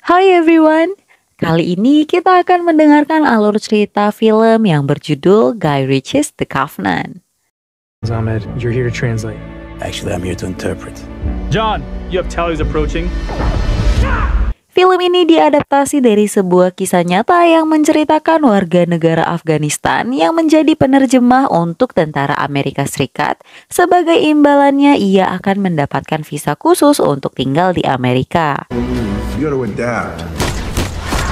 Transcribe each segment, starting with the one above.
Hi everyone, kali ini kita akan mendengarkan alur cerita film yang berjudul Guy Ritchie's The Covenant. Ahmed, you're here to translate. Actually, I'm here to interpret. John, you have tallies approaching. Film ini diadaptasi dari sebuah kisah nyata yang menceritakan warga negara Afghanistan yang menjadi penerjemah untuk tentara Amerika Serikat. Sebagai imbalannya, ia akan mendapatkan visa khusus untuk tinggal di Amerika. You gotta adapt.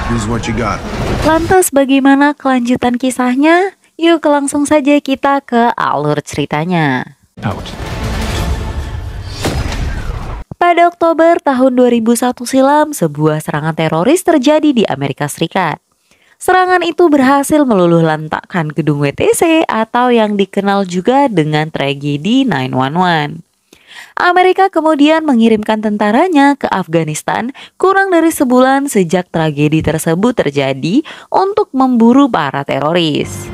This is what you got. Lantas bagaimana kelanjutan kisahnya? Yuk langsung saja kita ke alur ceritanya. Out. Pada Oktober tahun 2001 silam, sebuah serangan teroris terjadi di Amerika Serikat. Serangan itu berhasil meluluh lantakkan gedung WTC atau yang dikenal juga dengan tragedi 9/11. Amerika kemudian mengirimkan tentaranya ke Afghanistan kurang dari sebulan sejak tragedi tersebut terjadi untuk memburu para teroris.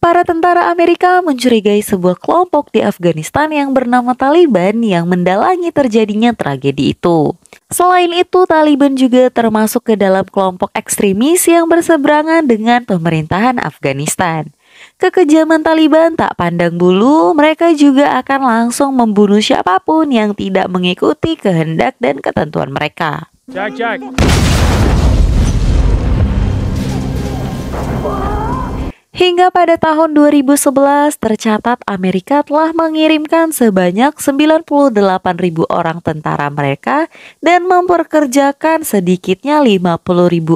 Para tentara Amerika mencurigai sebuah kelompok di Afghanistan yang bernama Taliban yang mendalangi terjadinya tragedi itu. Selain itu, Taliban juga termasuk ke dalam kelompok ekstremis yang berseberangan dengan pemerintahan Afghanistan. Kekejaman Taliban tak pandang bulu, mereka juga akan langsung membunuh siapapun yang tidak mengikuti kehendak dan ketentuan mereka. Jack. Hingga pada tahun 2011 tercatat Amerika telah mengirimkan sebanyak 98.000 orang tentara mereka dan memperkerjakan sedikitnya 50.000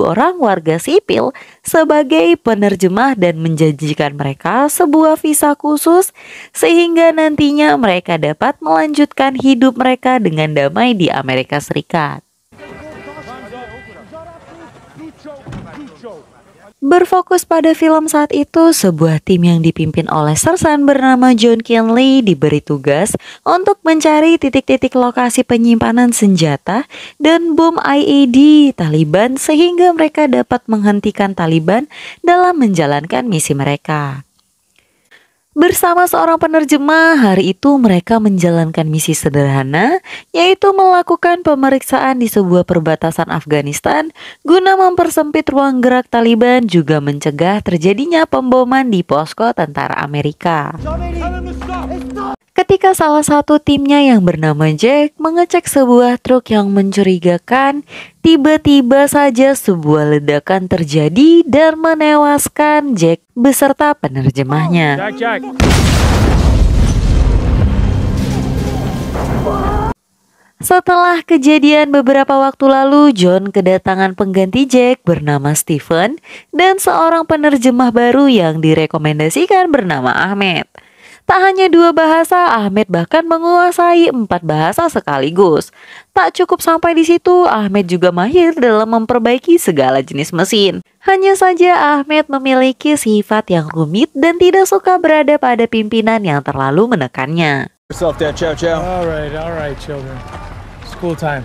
orang warga sipil sebagai penerjemah dan menjanjikan mereka sebuah visa khusus sehingga nantinya mereka dapat melanjutkan hidup mereka dengan damai di Amerika Serikat. Berfokus pada film saat itu, sebuah tim yang dipimpin oleh sersan bernama John Kinley diberi tugas untuk mencari titik-titik lokasi penyimpanan senjata dan bom IED Taliban sehingga mereka dapat menghentikan Taliban dalam menjalankan misi mereka. Bersama seorang penerjemah, hari itu mereka menjalankan misi sederhana, yaitu melakukan pemeriksaan di sebuah perbatasan Afghanistan guna mempersempit ruang gerak Taliban juga mencegah terjadinya pemboman di posko tentara Amerika. Ketika salah satu timnya yang bernama Jack mengecek sebuah truk yang mencurigakan, tiba-tiba saja sebuah ledakan terjadi dan menewaskan Jack beserta penerjemahnya. Jack. Setelah kejadian beberapa waktu lalu, John kedatangan pengganti Jack bernama Stephen dan seorang penerjemah baru yang direkomendasikan bernama Ahmed. Tak hanya 2 bahasa, Ahmed bahkan menguasai 4 bahasa sekaligus. Tak cukup sampai di situ, Ahmed juga mahir dalam memperbaiki segala jenis mesin. Hanya saja Ahmed memiliki sifat yang rumit dan tidak suka berada pada pimpinan yang terlalu menekannya. Yourself there, Chow. All right, children. School time.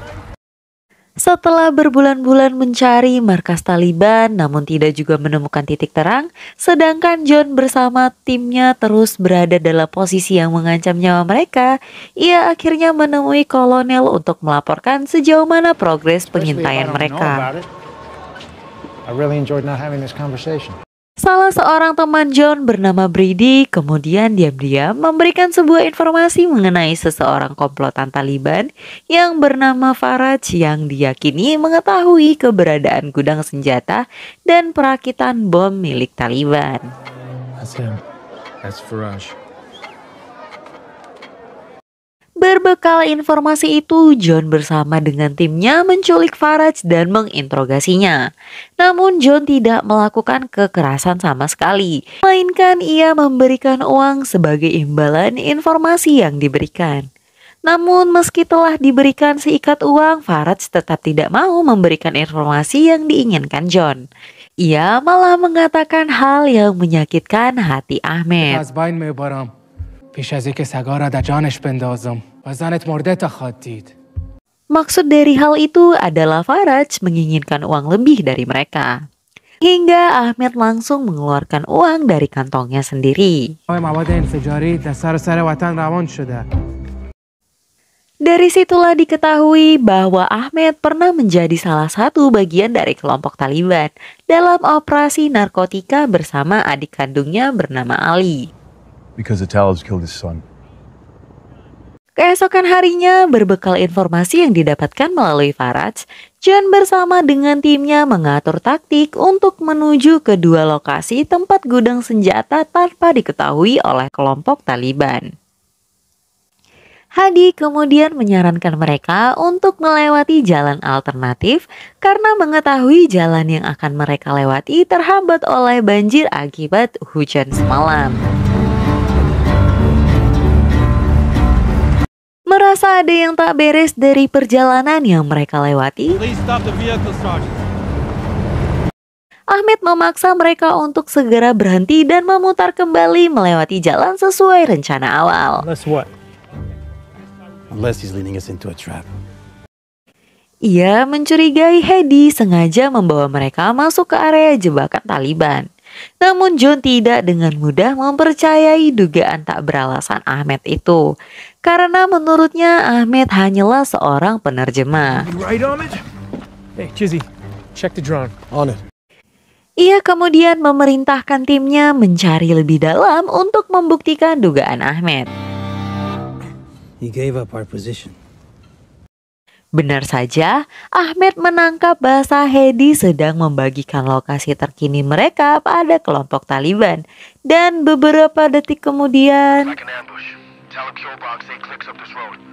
Setelah berbulan-bulan mencari markas Taliban namun tidak juga menemukan titik terang, sedangkan John bersama timnya terus berada dalam posisi yang mengancam nyawa mereka, ia akhirnya menemui kolonel untuk melaporkan sejauh mana progres pengintaian mereka. I really enjoyed not having this conversation. Salah seorang teman John bernama Brady kemudian diam-diam memberikan sebuah informasi mengenai seseorang komplotan Taliban yang bernama Faraj yang diyakini mengetahui keberadaan gudang senjata dan perakitan bom milik Taliban. That's him. That's Faraj. Berbekal informasi itu, John bersama dengan timnya menculik Faraj dan menginterogasinya. Namun John tidak melakukan kekerasan sama sekali, melainkan ia memberikan uang sebagai imbalan informasi yang diberikan. Namun meski telah diberikan seikat uang, Faraj tetap tidak mau memberikan informasi yang diinginkan John. Ia malah mengatakan hal yang menyakitkan hati Ahmed. از بین میبرم پیش از اینکه سگا را در جانش بندازم و زنت مرده تا خواهد دید. Maksud dari hal itu adalah Faraj menginginkan uang lebih dari mereka. Hingga Ahmed langsung mengeluarkan uang dari kantongnya sendiri. مواد انفجاری در سراسر وطن روان شده. Dari situlah diketahui bahwa Ahmed pernah menjadi salah satu bagian dari kelompok Taliban dalam operasi narkotika bersama adik kandungnya bernama Ali. Because the Talibs killed his son. Keesokan harinya, berbekal informasi yang didapatkan melalui Faraj, John bersama dengan timnya mengatur taktik untuk menuju ke dua lokasi tempat gudang senjata tanpa diketahui oleh kelompok Taliban. Hadi kemudian menyarankan mereka untuk melewati jalan alternatif karena mengetahui jalan yang akan mereka lewati terhambat oleh banjir akibat hujan semalam. Merasa ada yang tak beres dari perjalanan yang mereka lewati, Ahmed memaksa mereka untuk segera berhenti dan memutar kembali melewati jalan sesuai rencana awal. Unless what? Unless he's leading us into a trap. Ia mencurigai Hedi sengaja membawa mereka masuk ke area jebakan Taliban. Namun John tidak dengan mudah mempercayai dugaan tak beralasan Ahmed itu. Karena menurutnya Ahmed hanyalah seorang penerjemah. Right on it? Hey, Chizzy, check the drone. On it. Ia kemudian memerintahkan timnya mencari lebih dalam untuk membuktikan dugaan Ahmed. He gave up our position. Benar saja, Ahmed menangkap bahasa Hedi sedang membagikan lokasi terkini mereka pada kelompok Taliban. Dan beberapa detik kemudian,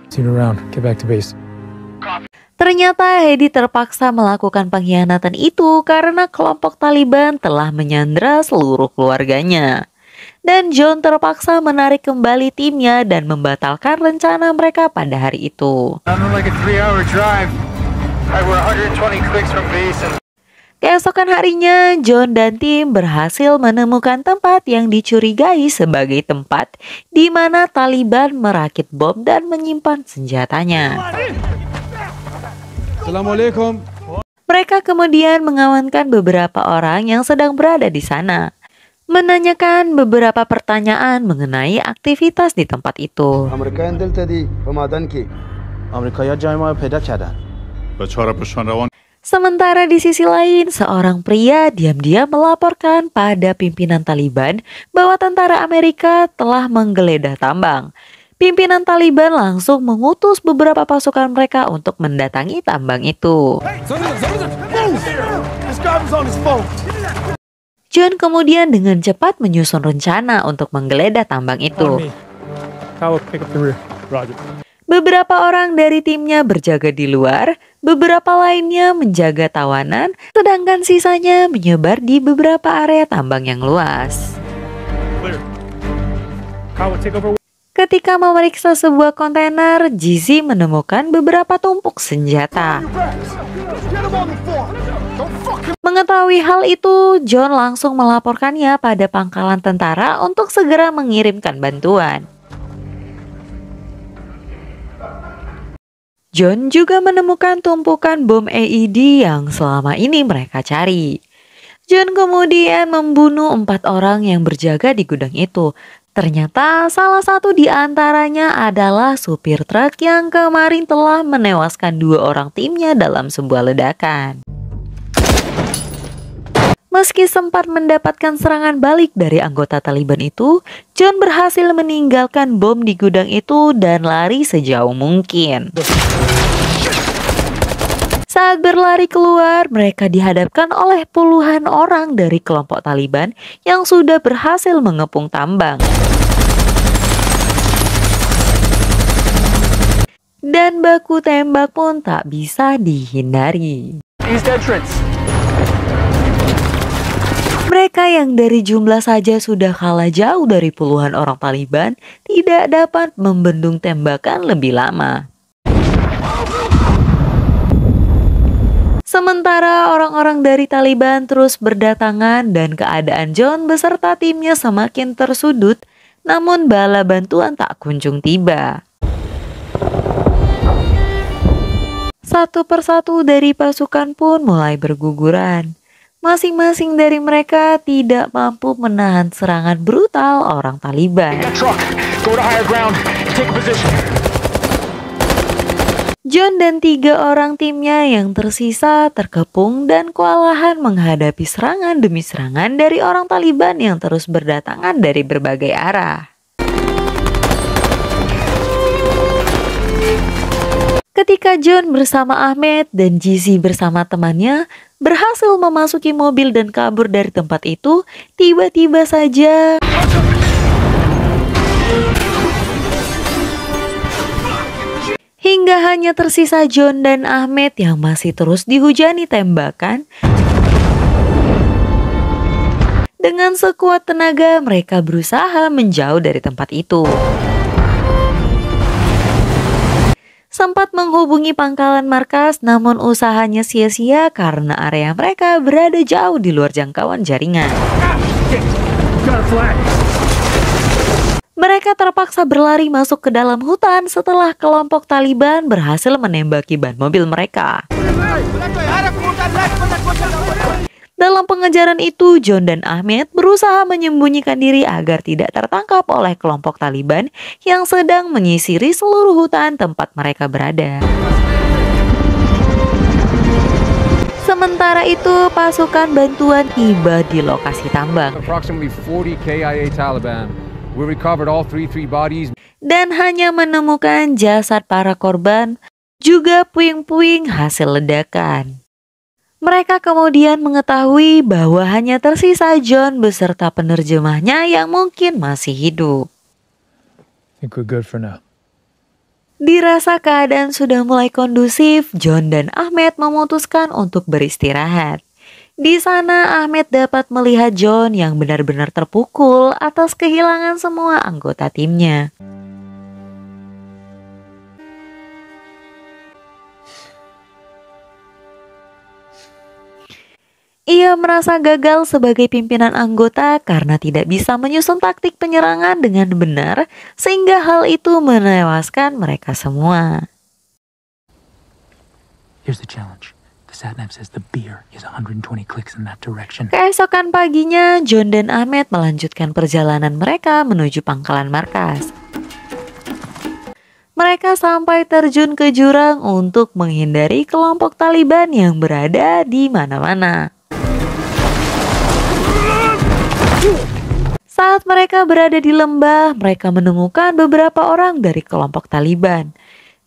See you around. Get back to base. ternyata Hedi terpaksa melakukan pengkhianatan itu karena kelompok Taliban telah menyandra seluruh keluarganya. Dan John terpaksa menarik kembali timnya dan membatalkan rencana mereka pada hari itu. Keesokan harinya, John dan tim berhasil menemukan tempat yang dicurigai sebagai tempat di mana Taliban merakit bom dan menyimpan senjatanya. Assalamualaikum. Mereka kemudian mengamankan beberapa orang yang sedang berada di sana, menanyakan beberapa pertanyaan mengenai aktivitas di tempat itu. آمریکا دلته دی په معدن کې آمریکایی‌ها جای ما رو پیدا کردن. Sementara di sisi lain, seorang pria diam-diam melaporkan pada pimpinan Taliban bahwa tentara Amerika telah menggeledah tambang. Pimpinan Taliban langsung mengutus beberapa pasukan mereka untuk mendatangi tambang itu. John kemudian dengan cepat menyusun rencana untuk menggeledah tambang On itu. me. Kyle, pick up the rear. Roger. Beberapa orang dari timnya berjaga di luar, beberapa lainnya menjaga tawanan, sedangkan sisanya menyebar di beberapa area tambang yang luas. Clear. Kyle, take over. Ketika memeriksa sebuah kontainer, Jizzy menemukan beberapa tumpuk senjata. Mengetahui hal itu, John langsung melaporkannya pada pangkalan tentara untuk segera mengirimkan bantuan. John juga menemukan tumpukan bom AED yang selama ini mereka cari. John kemudian membunuh 4 orang yang berjaga di gudang itu. Ternyata salah satu di antaranya adalah supir truk yang kemarin telah menewaskan 2 orang timnya dalam sebuah ledakan. Meski sempat mendapatkan serangan balik dari anggota Taliban itu, John berhasil meninggalkan bom di gudang itu dan lari sejauh mungkin. Saat berlari keluar, mereka dihadapkan oleh puluhan orang dari kelompok Taliban yang sudah berhasil mengepung tambang. Dan baku tembak pun tak bisa dihindari. East entrance. Mereka yang dari jumlah saja sudah kalah jauh dari puluhan orang Taliban tidak dapat membendung tembakan lebih lama. Sementara orang-orang dari Taliban terus berdatangan dan keadaan John beserta timnya semakin tersudut, namun bala bantuan tak kunjung tiba. Satu persatu dari pasukan pun mulai berguguran. Masing-masing dari mereka tidak mampu menahan serangan brutal orang Taliban. John dan 3 orang timnya yang tersisa terkepung dan kewalahan menghadapi serangan demi serangan dari orang Taliban yang terus berdatangan dari berbagai arah. Ketika John bersama Ahmed dan Jizzy bersama temannya berhasil memasuki mobil dan kabur dari tempat itu, tiba-tiba saja hingga hanya tersisa John dan Ahmed yang masih terus dihujani tembakan. Dengan sekuat tenaga mereka berusaha menjauh dari tempat itu. Sempat menghubungi pangkalan markas, namun usahanya sia-sia karena area mereka berada jauh di luar jangkauan jaringan. Mereka terpaksa berlari masuk ke dalam hutan setelah kelompok Taliban berhasil menembaki ban mobil mereka. Dalam pengejaran itu, John dan Ahmed berusaha menyembunyikan diri agar tidak tertangkap oleh kelompok Taliban yang sedang menyisiri seluruh hutan tempat mereka berada. Sementara itu, pasukan bantuan tiba di lokasi tambang. Approximately 40 KIA Taliban. We recovered all three bodies. Dan hanya menemukan jasad para korban, juga puing-puing hasil ledakan. Mereka kemudian mengetahui bahwa hanya tersisa John beserta penerjemahnya yang mungkin masih hidup. I think we're good for now. Dirasa keadaan sudah mulai kondusif, John dan Ahmed memutuskan untuk beristirahat. Di sana Ahmed dapat melihat John yang benar-benar terpukul atas kehilangan semua anggota timnya. Ia merasa gagal sebagai pimpinan anggota karena tidak bisa menyusun taktik penyerangan dengan benar, sehingga hal itu menewaskan mereka semua. Here's the challenge. The satnav says the beer is 120 clicks in that direction. Keesokan paginya, John dan Ahmed melanjutkan perjalanan mereka menuju pangkalan markas. Mereka sampai terjun ke jurang untuk menghindari kelompok Taliban yang berada di mana-mana. Saat mereka berada di lembah, mereka menemukan beberapa orang dari kelompok Taliban.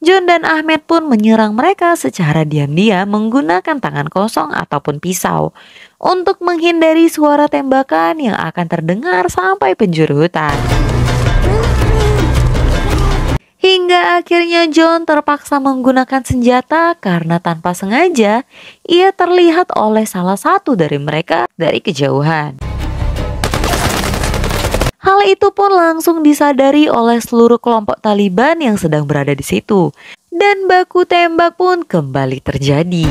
John dan Ahmed pun menyerang mereka secara diam-diam menggunakan tangan kosong ataupun pisau untuk menghindari suara tembakan yang akan terdengar sampai penjuru hutan. Hingga akhirnya John terpaksa menggunakan senjata karena tanpa sengaja ia terlihat oleh salah satu dari mereka dari kejauhan. Hal itu pun langsung disadari oleh seluruh kelompok Taliban yang sedang berada di situ, dan baku tembak pun kembali terjadi.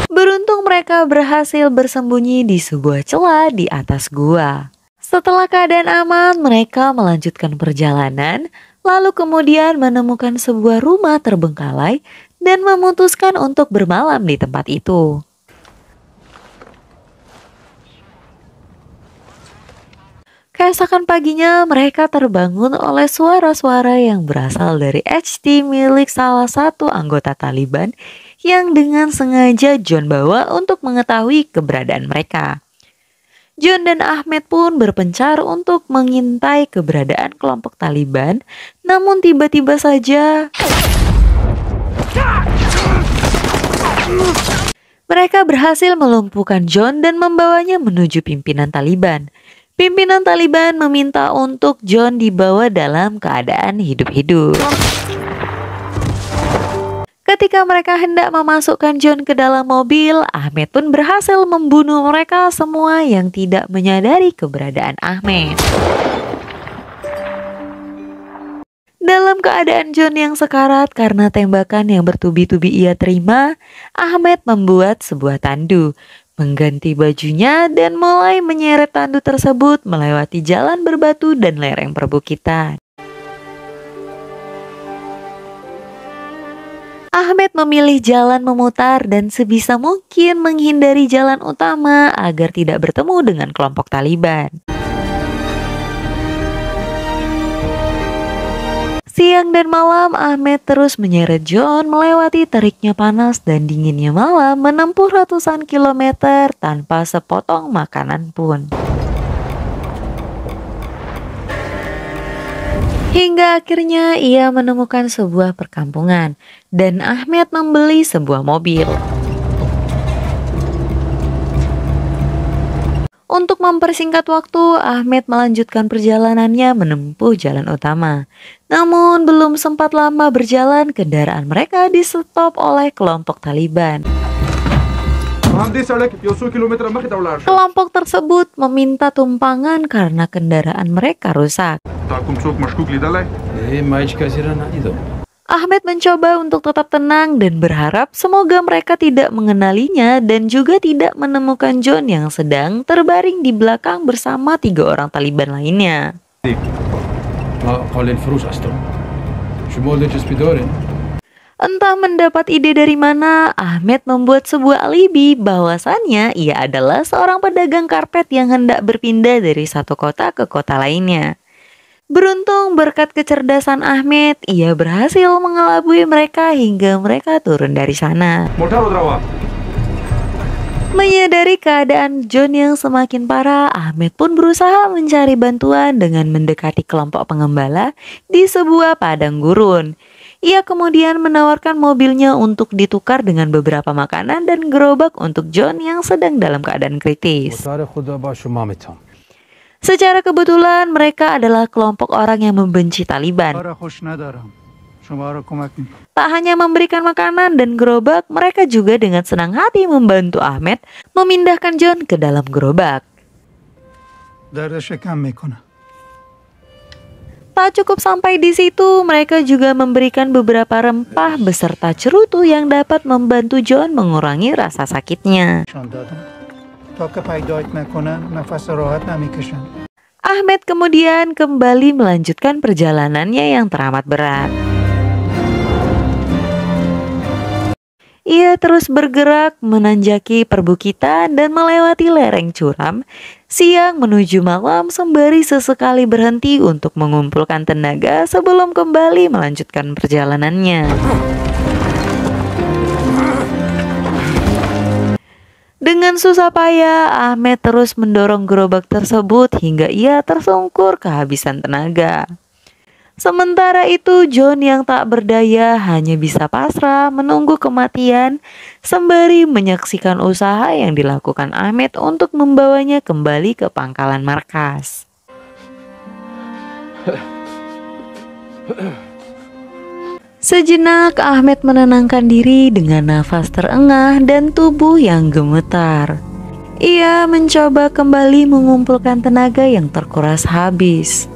Beruntung mereka berhasil bersembunyi di sebuah celah di atas gua. Setelah keadaan aman, mereka melanjutkan perjalanan, lalu kemudian menemukan sebuah rumah terbengkalai dan memutuskan untuk bermalam di tempat itu. Keesokan paginya mereka terbangun oleh suara-suara yang berasal dari HT milik salah satu anggota Taliban yang dengan sengaja John bawa untuk mengetahui keberadaan mereka. John dan Ahmed pun berpencar untuk mengintai keberadaan kelompok Taliban, namun tiba-tiba saja mereka berhasil melumpuhkan John dan membawanya menuju pimpinan Taliban. Pimpinan Taliban meminta untuk John dibawa dalam keadaan hidup-hidup. Ketika mereka hendak memasukkan John ke dalam mobil, Ahmed pun berhasil membunuh mereka semua yang tidak menyadari keberadaan Ahmed. Dalam keadaan John yang sekarat karena tembakan yang bertubi-tubi ia terima, Ahmed membuat sebuah tandu, mengganti bajunya dan mulai menyeret tandu tersebut melewati jalan berbatu dan lereng perbukitan. Ahmed memilih jalan memutar dan sebisa mungkin menghindari jalan utama agar tidak bertemu dengan kelompok Siang dan malam, Ahmed terus menyeret John melewati teriknya panas dan dinginnya malam, menempuh ratusan kilometer tanpa sepotong makanan pun. Hingga akhirnya ia menemukan sebuah perkampungan dan Ahmed membeli sebuah mobil. Untuk mempersingkat waktu, Ahmed melanjutkan perjalanannya menempuh jalan utama. Namun belum sempat lama berjalan, kendaraan mereka di-stop oleh kelompok Taliban. Kelompok tersebut meminta tumpangan karena kendaraan mereka rusak. Ahmed mencoba untuk tetap tenang dan berharap semoga mereka tidak mengenalinya dan juga tidak menemukan John yang sedang terbaring di belakang bersama 3 orang Taliban lainnya. Entah mendapat ide dari mana, Ahmed membuat sebuah alibi bahwasannya ia adalah seorang pedagang karpet yang hendak berpindah dari satu kota ke kota lainnya. Beruntung berkat kecerdasan Ahmed, ia berhasil mengelabui mereka hingga mereka turun dari sana. Menyadari keadaan John yang semakin parah, Ahmed pun berusaha mencari bantuan dengan mendekati kelompok pengembala di sebuah padang gurun. Ia kemudian menawarkan mobilnya untuk ditukar dengan beberapa makanan dan gerobak untuk John yang sedang dalam keadaan kritis. Secara kebetulan mereka adalah kelompok orang yang membenci Taliban. Tak hanya memberikan makanan dan gerobak, mereka juga dengan senang hati membantu Ahmed memindahkan John ke dalam gerobak. Tak cukup sampai di situ, mereka juga memberikan beberapa rempah beserta cerutu yang dapat membantu John mengurangi rasa sakitnya. Ahmed kemudian kembali melanjutkan perjalanannya yang teramat berat. Ia terus bergerak menanjaki perbukitan dan melewati lereng curam. Siang menuju malam sembari sesekali berhenti untuk mengumpulkan tenaga sebelum kembali melanjutkan perjalanannya. Dengan susah payah, Ahmed terus mendorong gerobak tersebut hingga ia tersungkur kehabisan tenaga. Sementara itu, John yang tak berdaya hanya bisa pasrah menunggu kematian sembari menyaksikan usaha yang dilakukan Ahmed untuk membawanya kembali ke pangkalan markas. Sejenak Ahmed menenangkan diri dengan nafas terengah dan tubuh yang gemetar. Ia mencoba kembali mengumpulkan tenaga yang terkuras habis.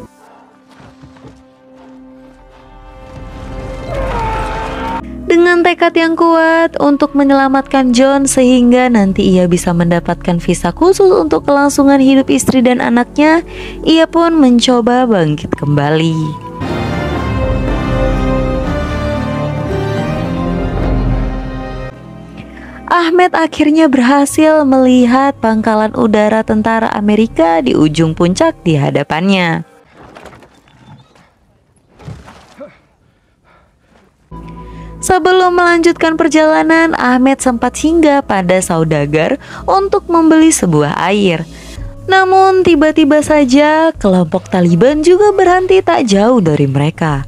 Dengan tekad yang kuat untuk menyelamatkan John sehingga nanti ia bisa mendapatkan visa khusus untuk kelangsungan hidup istri dan anaknya, ia pun mencoba bangkit kembali. Ahmed akhirnya berhasil melihat pangkalan udara tentara Amerika di ujung puncak di hadapannya. Sebelum melanjutkan perjalanan, Ahmed sempat singgah pada saudagar untuk membeli sebuah air. Namun tiba-tiba saja kelompok Taliban juga berhenti tak jauh dari mereka.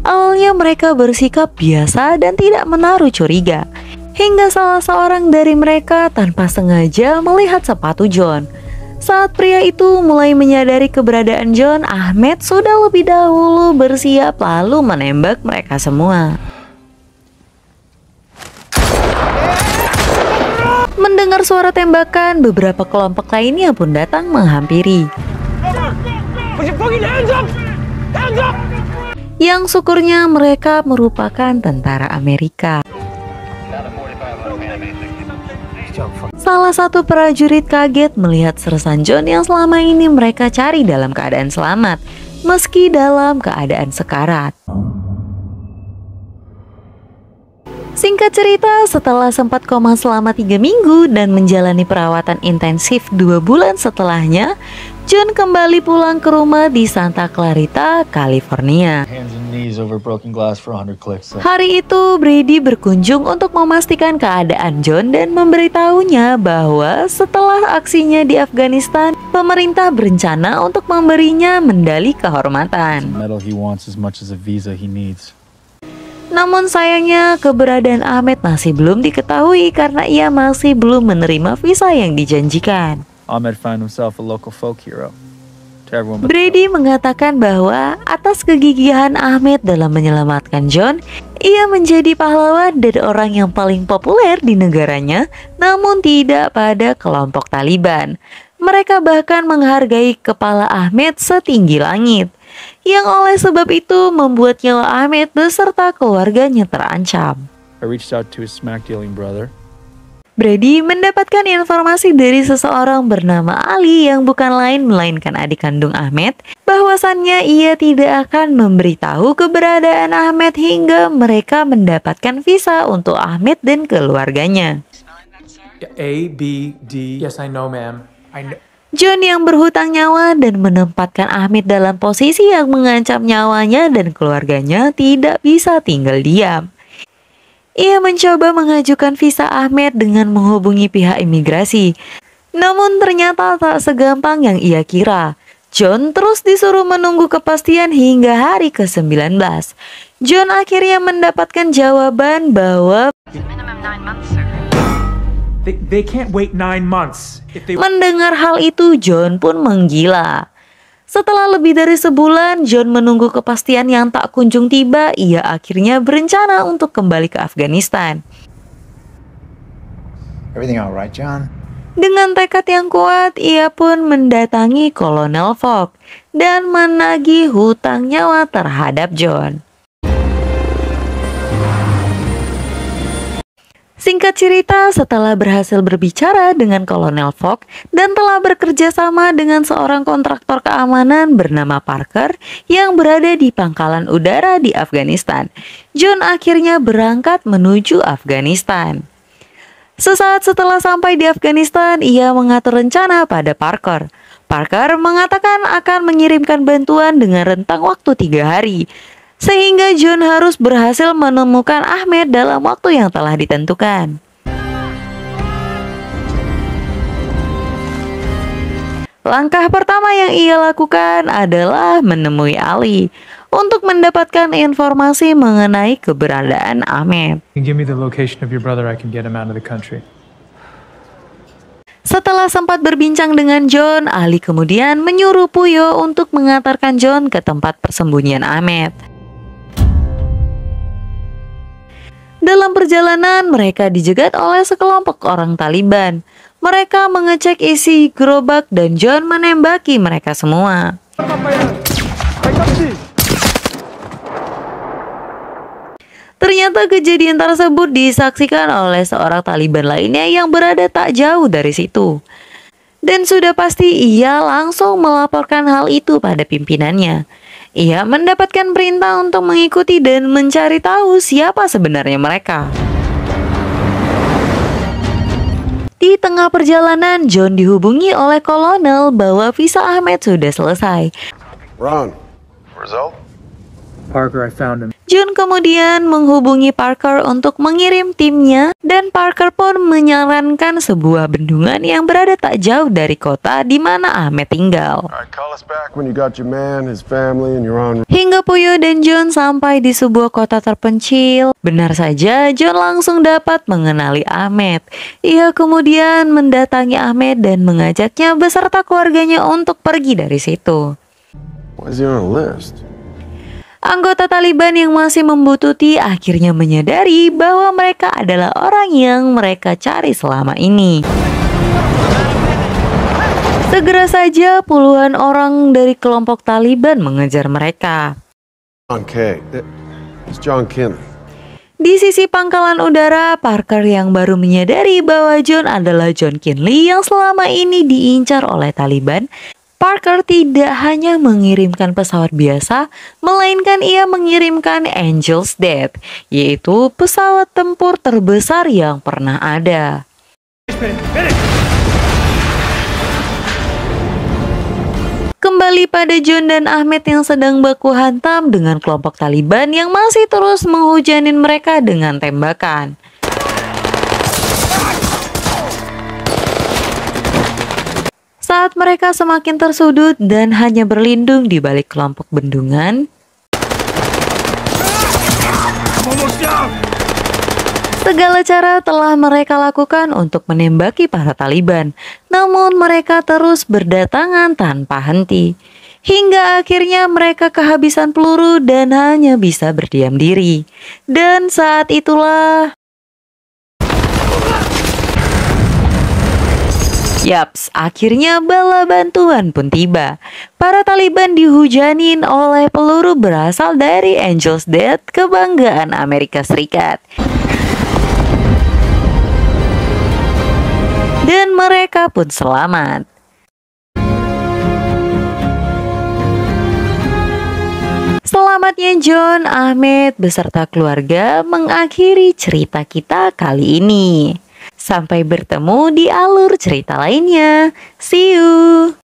Awalnya mereka bersikap biasa dan tidak menaruh curiga, hingga salah seorang dari mereka tanpa sengaja melihat sepatu John. Saat pria itu mulai menyadari keberadaan John, Ahmed sudah lebih dahulu bersiap lalu menembak mereka semua. Mendengar suara tembakan, beberapa kelompok lainnya pun datang menghampiri. Yang syukurnya mereka merupakan tentara Amerika. Salah satu prajurit kaget melihat sersan John yang selama ini mereka cari dalam keadaan selamat, meski dalam keadaan sekarat. Singkat cerita, setelah sempat koma selama 3 minggu dan menjalani perawatan intensif 2 bulan setelahnya, John kembali pulang ke rumah di Santa Clarita, California. Hands and knees over broken glass for 100 clicks. Hari itu, Brady berkunjung untuk memastikan keadaan John dan memberitahunya bahwa setelah aksinya di Afghanistan, pemerintah berencana untuk memberinya medali kehormatan. Medal he wants as much as a visa he needs. Namun sayangnya, keberadaan Ahmed masih belum diketahui karena ia masih belum menerima visa yang dijanjikan. Ahmed found himself a local folk hero. To everyone but Brady mengatakan bahwa atas kegigihan Ahmed dalam menyelamatkan John, ia menjadi pahlawan dan orang yang paling populer di negaranya, namun tidak pada kelompok Taliban. Mereka bahkan menghargai kepala Ahmed setinggi langit, yang oleh sebab itu membuat nyawa Ahmed beserta keluarganya terancam. I reached out to his smack dealing brother. Brady mendapatkan informasi dari seseorang bernama Ali yang bukan lain melainkan adik kandung Ahmed, bahwasannya ia tidak akan memberitahu keberadaan Ahmed hingga mereka mendapatkan visa untuk Ahmed dan keluarganya. A, B, D. Yes, I know, ma'am. I know. John yang berhutang nyawa dan menempatkan Ahmed dalam posisi yang mengancam nyawanya dan keluarganya tidak bisa tinggal diam. Ia mencoba mengajukan visa Ahmed dengan menghubungi pihak imigrasi. Namun ternyata tak segampang yang ia kira. John terus disuruh menunggu kepastian hingga hari ke-19. John akhirnya mendapatkan jawaban bahwa They can't wait 9 months. mendengar hal itu John pun menggila. Setelah lebih dari sebulan, John menunggu kepastian yang tak kunjung tiba, ia akhirnya berencana untuk kembali ke Afghanistan. Everything all right, John? Dengan tekad yang kuat, ia pun mendatangi Kolonel Fogg dan menagih hutang nyawa terhadap John. Singkat cerita, setelah berhasil berbicara dengan Kolonel Fogg dan telah bekerja sama dengan seorang kontraktor keamanan bernama Parker yang berada di pangkalan udara di Afghanistan, John akhirnya berangkat menuju Afghanistan. Sesaat setelah sampai di Afghanistan, ia mengatur rencana pada Parker. Parker mengatakan akan mengirimkan bantuan dengan rentang waktu 3 hari. Sehingga John harus berhasil menemukan Ahmed dalam waktu yang telah ditentukan. Langkah pertama yang ia lakukan adalah menemui Ali untuk mendapatkan informasi mengenai keberadaan Ahmed. Give me the location of your brother, I can get him out of the country. Setelah sempat berbincang dengan John, Ali kemudian menyuruh Puyo untuk mengantarkan John ke tempat persembunyian Ahmed. Dalam perjalanan, mereka dijegat oleh sekelompok orang Taliban. Mereka mengecek isi gerobak dan John menembaki mereka semua. Ternyata kejadian tersebut disaksikan oleh seorang Taliban lainnya yang berada tak jauh dari situ. Dan sudah pasti ia langsung melaporkan hal itu pada pimpinannya. Ia mendapatkan perintah untuk mengikuti dan mencari tahu siapa sebenarnya mereka. Di tengah perjalanan, John dihubungi oleh kolonel bahwa visa Ahmed sudah selesai. Ron, result? Parker, I found him. John kemudian menghubungi Parker untuk mengirim timnya dan Parker pun menyarankan sebuah bendungan yang berada tak jauh dari kota di mana Ahmed tinggal. All right, call us back when you got your man, his family, and you're on. Hingga Puyo dan John sampai di sebuah kota terpencil. Benar saja, John langsung dapat mengenali Ahmed. Ia kemudian mendatangi Ahmed dan mengajaknya beserta keluarganya untuk pergi dari situ. Why is he on a list? Anggota Taliban yang masih membututi akhirnya menyadari bahwa mereka adalah orang yang mereka cari selama ini. Segera saja puluhan orang dari kelompok Taliban mengejar mereka. John K. It's John Kinley. Di sisi pangkalan udara, Parker yang baru menyadari bahwa John adalah John Kinley yang selama ini diincar oleh Taliban. Parker tidak hanya mengirimkan pesawat biasa, melainkan ia mengirimkan Angel's Death, yaitu pesawat tempur terbesar yang pernah ada. Kembali pada John dan Ahmed yang sedang baku hantam dengan kelompok Taliban yang masih terus menghujanin mereka dengan tembakan. Saat mereka semakin tersudut dan hanya berlindung di balik kelompok bendungan, segala cara telah mereka lakukan untuk menembaki para Taliban, namun mereka terus berdatangan tanpa henti. Hingga akhirnya mereka kehabisan peluru dan hanya bisa berdiam diri. Dan saat itulah... Yaps, akhirnya bala bantuan pun tiba. Para Taliban dihujanin oleh peluru berasal dari Angel's Death, kebanggaan Amerika Serikat. Dan mereka pun selamat. Selamatnya John, Ahmed beserta keluarga mengakhiri cerita kita kali ini. Sampai bertemu di alur cerita lainnya. See you!